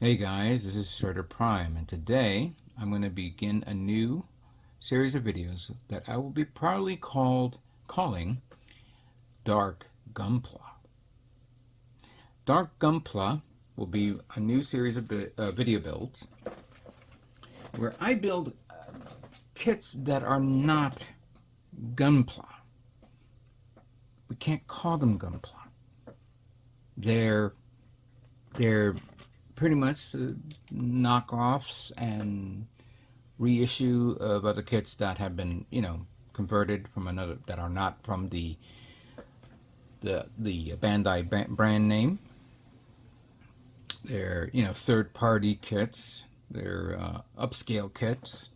Hey guys, this is Shredder Prime, and today I'm going to begin a new series of videos that I will be proudly calling Dark Gunpla. Dark Gunpla will be a new series of video builds where I build kits that are not Gunpla. We can't call them Gunpla. They're pretty much knockoffs and reissue of other kits that have been, converted from another, that are not from the Bandai brand name. They're, third-party kits. They're upscale kits.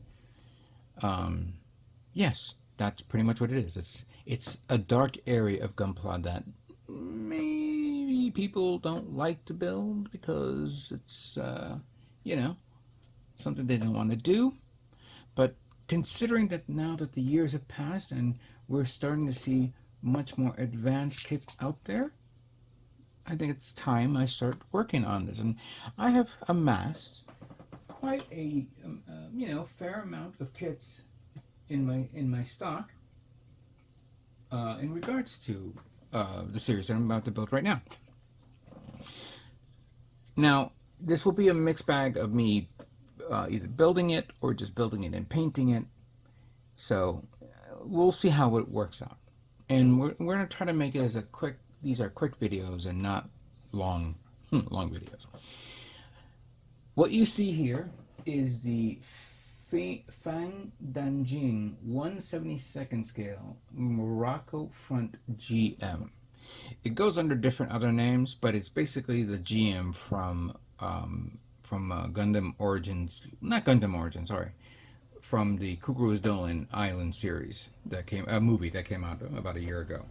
Yes, that's pretty much what it is. It's a dark area of Gunpla that maybe people don't like to build because it's, something they don't want to do. But considering that now that the years have passed and we're starting to see much more advanced kits out there, I think it's time I start working on this. And I have amassed quite a, fair amount of kits in my stock in regards to the series that I'm about to build right now. Now, this will be a mixed bag of me either building it or just building it and painting it. So we'll see how it works out. And we're going to try to make it as a quick, these are quick videos and not long videos. What you see here is the Fang da Jing 1/72nd scale Morocco Front GM. It goes under different other names, but it's basically the GM from Gundam Origins, not Gundam Origins, sorry, from the Cucuruz Doan Island series a movie that came out about a year ago.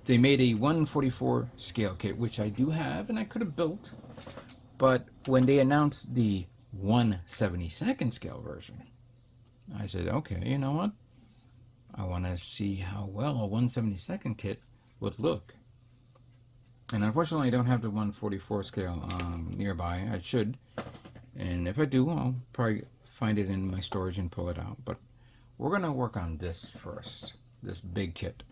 They made a 1/44 scale kit, which I do have and I could have built, but when they announced the 1/72nd scale version, I said, okay, you know what? I want to see how well a 1/72nd kit would look. And unfortunately, I don't have the 1/44 scale nearby. I should. And if I do, I'll probably find it in my storage and pull it out. But we're going to work on this first, this big kit.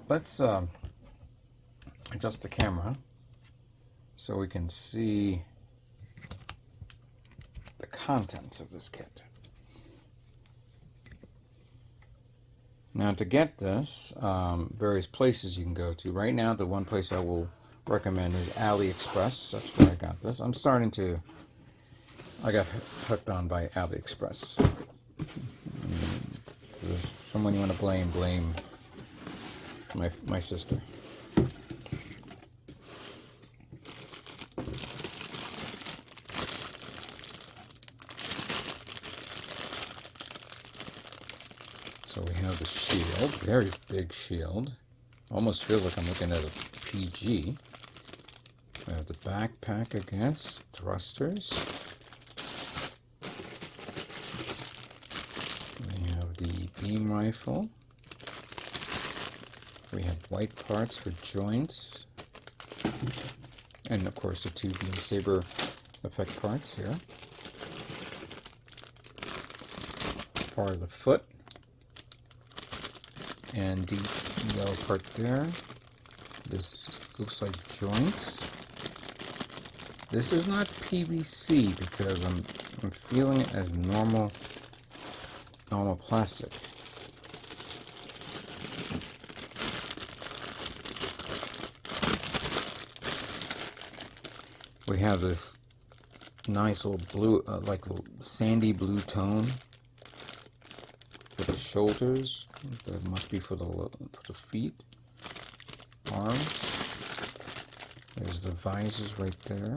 Let's adjust the camera so we can see the contents of this kit. Now, to get this, various places you can go to. Right now, the one place I will recommend is AliExpress. That's where I got this. I got hooked on by AliExpress. Someone you want to blame my sister. So we have the shield, very big shield. Almost feels like I'm looking at a PG. We have the backpack, I guess, thrusters. We have the beam rifle. We have white parts for joints. And of course the two beam saber effect parts here. Part of the foot. And the yellow part there. This looks like joints. This is not PVC because I'm feeling it as normal plastic. We have this nice little blue, like sandy blue tone for the shoulders. That must be for the feet, arms. There's the visors right there.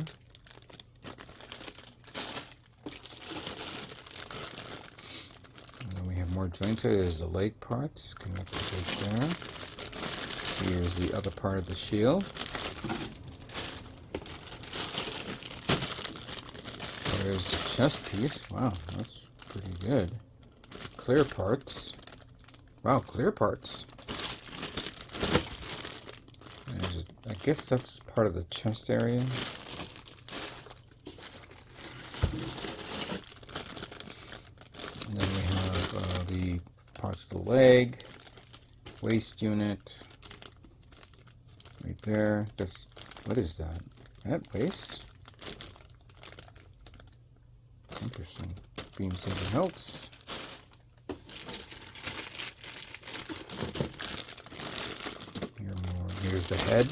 And then we have more joints here. There's the leg parts connected right there. Here's the other part of the shield. There's the chest piece. Wow, that's pretty good. Clear parts. Wow, clear parts. I guess that's part of the chest area. the leg, waist unit, right there. That's, what is that? That waist? Interesting. Beam saber hilts. Here's the head,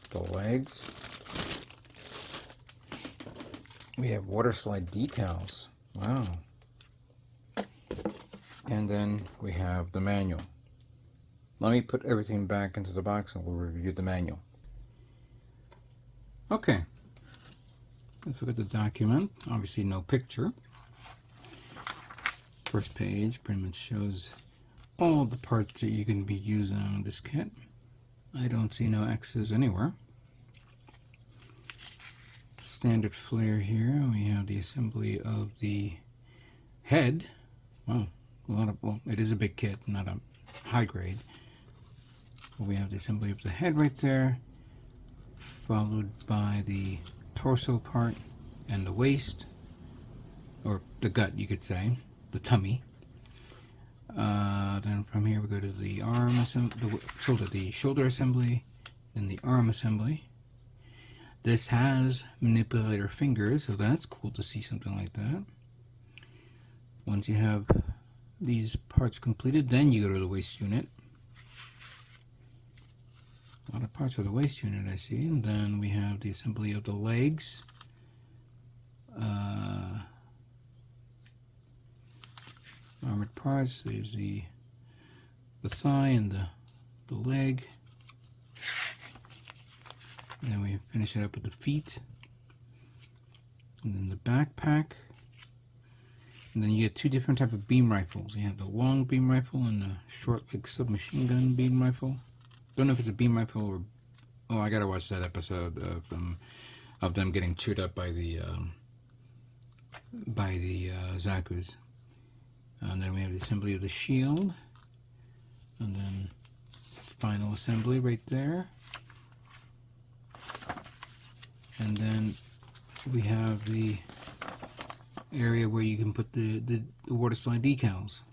the legs. We have water slide decals. Wow. And then we have the manual. Let me put everything back into the box and we'll review the manual. Okay. Let's look at the document. Obviously no picture. First page pretty much shows all the parts that you're going to be using on this kit. I don't see no X's anywhere. Standard flare here. We have the assembly of the head. Wow, well, it is a big kit, not a high grade. But we have the assembly of the head right there, followed by the torso part and the waist, or the gut, you could say, the tummy. Then from here we go to the arm assembly, the shoulder assembly, then the arm assembly. This has manipulator fingers, so that's cool to see something like that. Once you have these parts completed, then you go to the waist unit. A lot of parts for the waist unit I see. And then we have the assembly of the legs. Armored parts. There's the thigh and the leg. Then we finish it up with the feet. And then the backpack. And then you get two different type of beam rifles. You have the long beam rifle and the short like submachine gun beam rifle. Don't know if it's a beam rifle or, oh, I gotta watch that episode of them getting chewed up by the Zaku's. And then we have the assembly of the shield, and then final assembly right there. And then we have the area where you can put the water slide decals.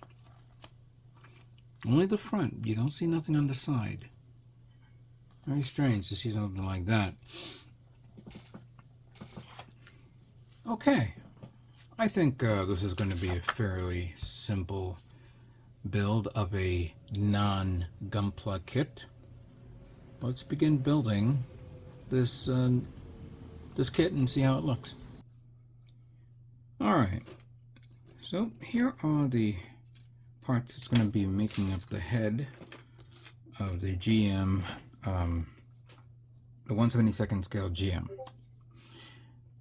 Only the front. You don't see nothing on the side. Very strange to see something like that. Okay. I think this is going to be a fairly simple build of a non-Gunpla kit. Let's begin building this this kit and see how it looks. Alright, so here are the parts that's going to be making up the head of the GM, the 1/72nd scale GM.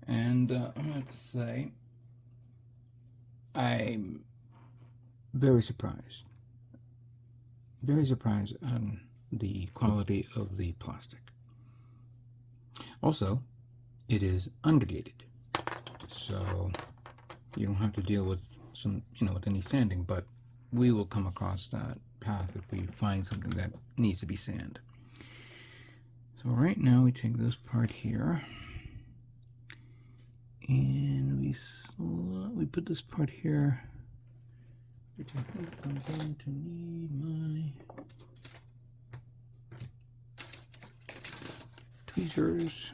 And I'm going to say I'm very surprised on the quality of the plastic. Also, it is underdated, so you don't have to deal with with any sanding, but we will come across that path if we find something that needs to be sanded. So right now we take this part here and we put this part here, which I think I'm going to need my tweezers.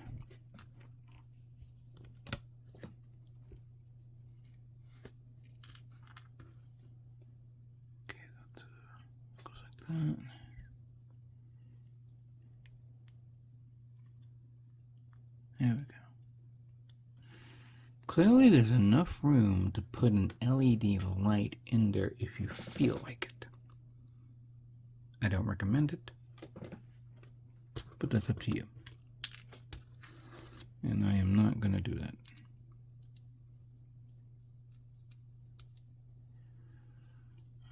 Okay, that goes like that. There we go. Clearly there's enough room to put an LED light in there if you feel like it. I don't recommend it, but that's up to you. And I am not going to do that.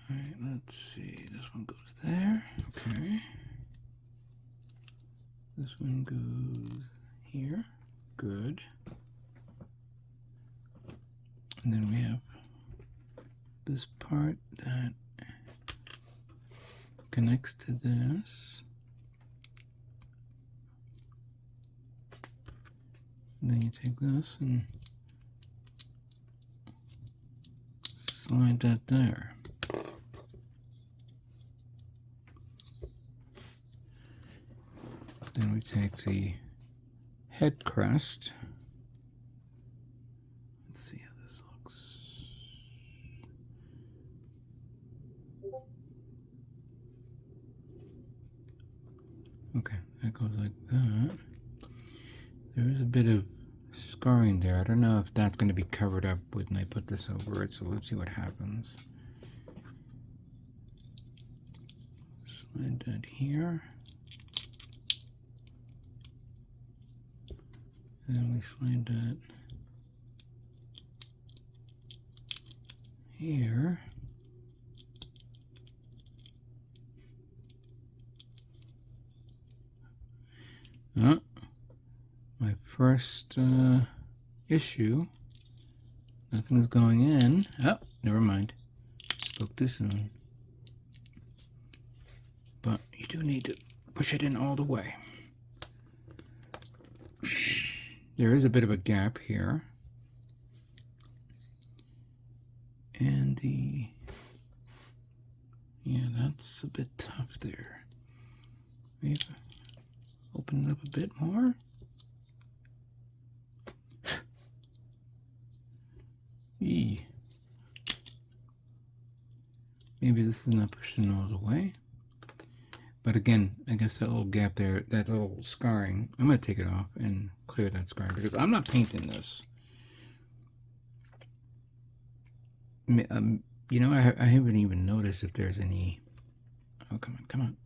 Alright, let's see. This one goes there. Okay. This one goes here. Good. And then we have this part that connects to this. And then you take this and slide that there. Then we take the head crest. Let's see how this looks. Okay, that goes like that. There is a bit of scarring there. I don't know if that's going to be covered up when I put this over it, so let's see what happens. Slide that here. And then we slide that here. My first issue. Nothing's going in. Oh, never mind. Spoke too soon. But you do need to push it in all the way. There is a bit of a gap here. And yeah, that's a bit tough there. Maybe open it up a bit more. Maybe this is not pushing all the way. But again, I guess that little gap there, that little scarring, I'm going to take it off and clear that scarring because I'm not painting this. You know, I haven't even noticed if there's any... Oh, come on, come on.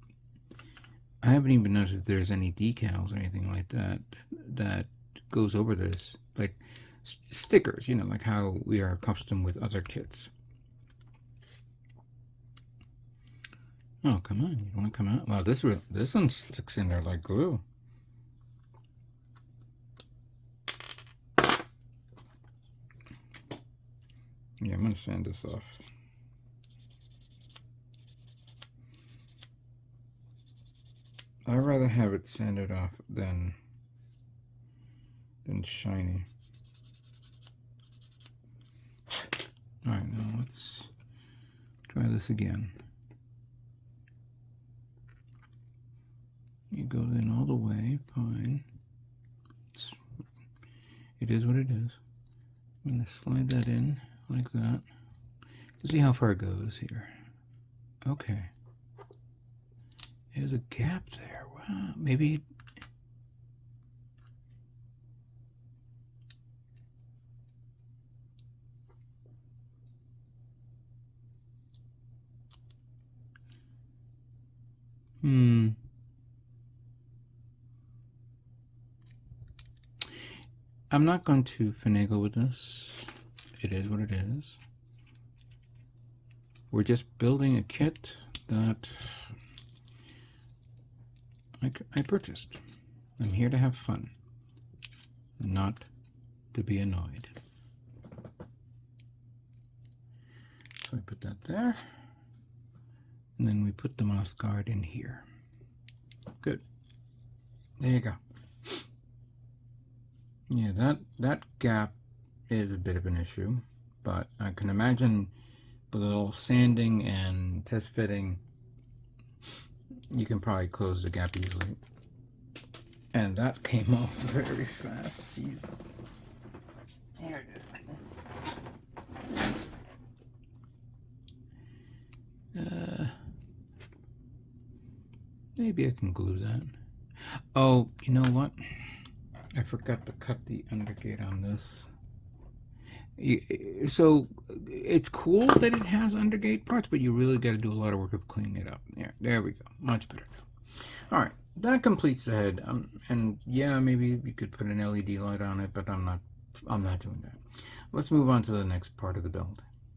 I haven't even noticed if there's any decals or anything like that that goes over this. Like stickers, you know, like how we are accustomed with other kits. Oh, come on. You don't want to come out? Wow, this one sticks in there like glue. Yeah, I'm going to sand this off. I'd rather have it sanded off than shiny. Alright, now let's try this again. It goes in all the way, fine. It is what it is. I'm going to slide that in like that. Let's see how far it goes here. Okay. There's a gap there. Wow, maybe... I'm not going to finagle with this. It is what it is. We're just building a kit that I purchased. I'm here to have fun, not to be annoyed. So I put that there, and then we put the mouse guard in here. Good. There you go. Yeah, that gap is a bit of an issue, but I can imagine with a little sanding and test fitting, you can probably close the gap easily. And that came off very fast. Jeez. Here it is. Maybe I can glue that. Oh, you know what? I forgot to cut the undergate on this. So it's cool that it has undergate parts, but you really got to do a lot of work of cleaning it up. There we go. Much better now. All right, that completes the head. And yeah, maybe you could put an LED light on it, but I'm not doing that. Let's move on to the next part of the build.